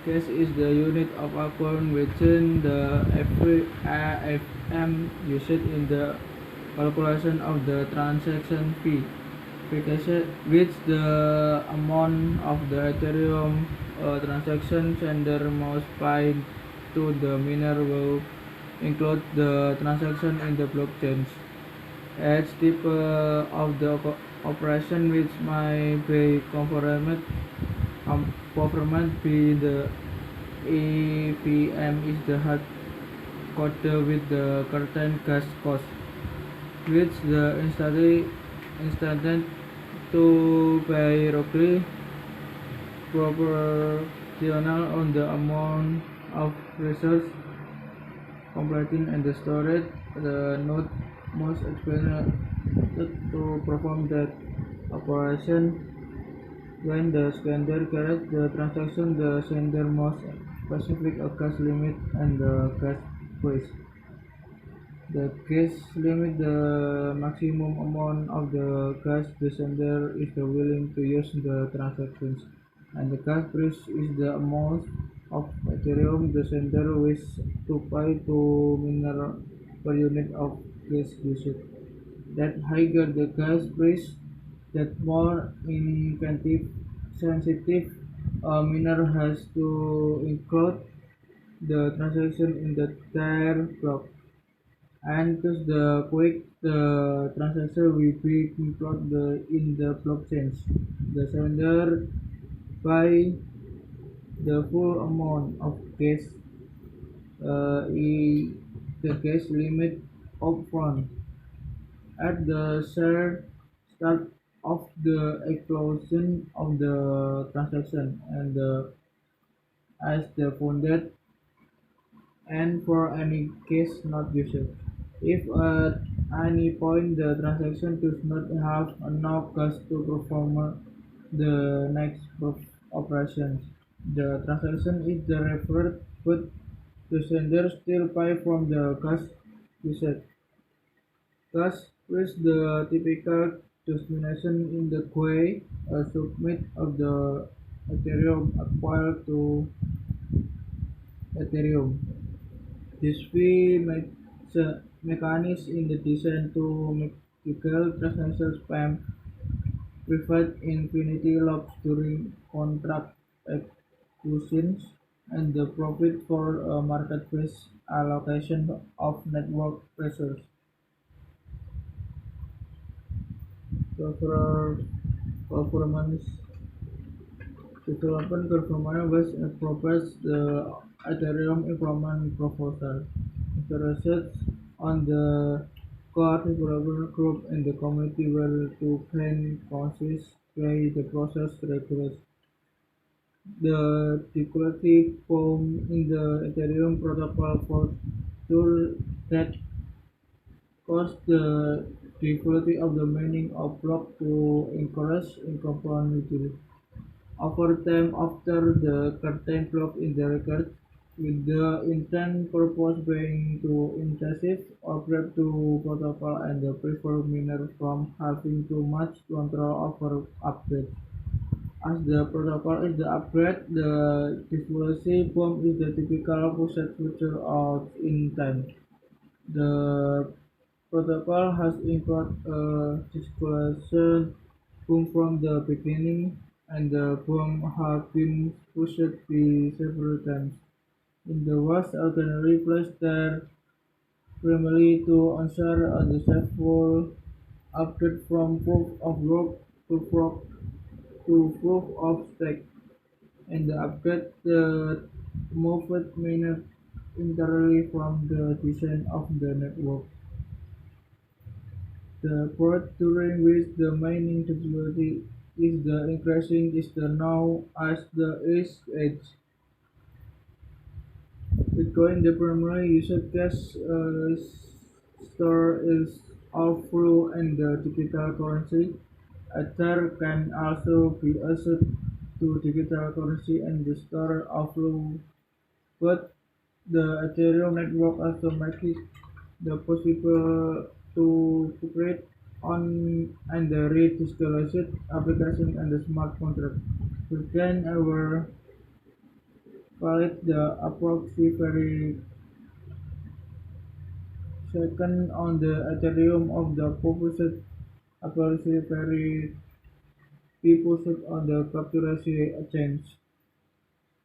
Cash is the unit of account within the AFM used in the calculation of the transaction fee, which the amount of the ethereum transaction sender must pay to the miner will include the transaction in the blockchain. Each type of the operation which may be performed by the EVM is the hard code with the current gas cost, which the instant to pay roughly proportional on the amount of resource completing and the storage. The node most expected to perform that operation. When the sender carries the transaction, the sender must specify a cash limit and the cash price. The cash limit the maximum amount of the cash the sender is willing to use in the transactions, and the cash price is the amount of ethereum the sender wishes to pay to miner per unit of gas used. That higher the gas price, that more incentive sensitive a miner has to include the transaction in the their block, and thus the quick the transaction will be included in the blockchain. The sender buy the full amount of gas, the gas limit upfront at the start of the explosion of the transaction, and as the funded and for any case not used. If at any point the transaction does not have enough gas to perform the next operations, the transaction is the referred, but the sender still pay from the gas used. Thus, with the typical destination in the queue, a submit of the Ethereum acquired to Ethereum. This fee mechanism is designed to make legal transaction spam prevent infinity loops during contract executions, and the profit for a market-based allocation of network resources. Several performance development performance was proposed the Ethereum improvement proposal. The research on the core developer group and the community were to gain conscious way the process regulars. The difficulty found in the Ethereum protocol for tool that caused the difficulty of the mining of block to encourage incompatibility. Over time, after the current block in the record, with the intent purpose being to intensive upgrade to protocol and the prefer miner from having too much control over upgrade. As the protocol is the upgrade, the difficulty bomb is the typical push feature out in time. The protocol has included a disclosure boom from the beginning, and the boom has been pushed by several times. In the worst ordinary place there primarily to ensure a successful upgrade from proof of work to proof of stake, and the upgrade moved miner entirely from the design of the network. The port during which the mining difficulty is the increasing is the known as the East Edge. Bitcoin, the primary used cash store is outflow and the digital currency. Ether can also be used to digital currency and the store outflow, but the Ethereum network also makes it the possible to create on and the read digitalized application and the smart contract. We can ever valid the approximate second on the ethereum of the proposed approximate be posted on the cryptocurrency exchange.